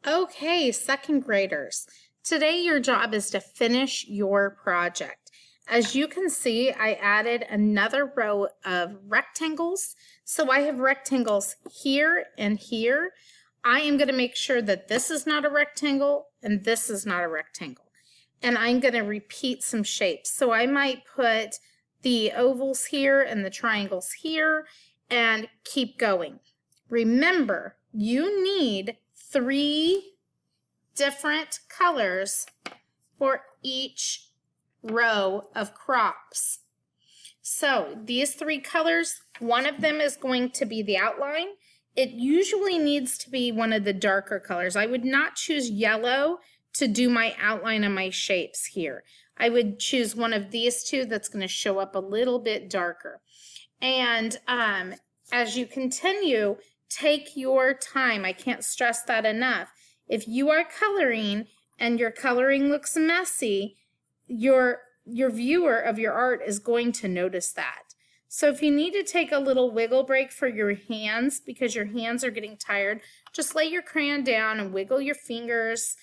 Okay, second graders. Today your job is to finish your project. As you can see, I added another row of rectangles. So I have rectangles here and here. I am going to make sure that this is not a rectangle and this is not a rectangle. And I'm going to repeat some shapes. So I might put the ovals here and the triangles here and keep going. Remember, you need 3 different colors for each row of crops. So these 3 colors, one of them is going to be the outline. It usually needs to be one of the darker colors. I would not choose yellow to do my outline on my shapes here. I would choose one of these 2 that's going to show up a little bit darker. And as you continue, take your time. I can't stress that enough. If you are coloring and your coloring looks messy, your viewer of your art is going to notice that. So if you need to take a little wiggle break for your hands because your hands are getting tired, just lay your crayon down and wiggle your fingers,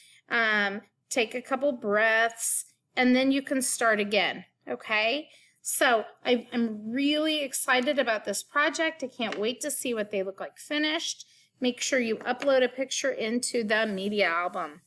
take a couple breaths, and then you can start again, okay? So I'm really excited about this project. I can't wait to see what they look like finished. Make sure you upload a picture into the media album.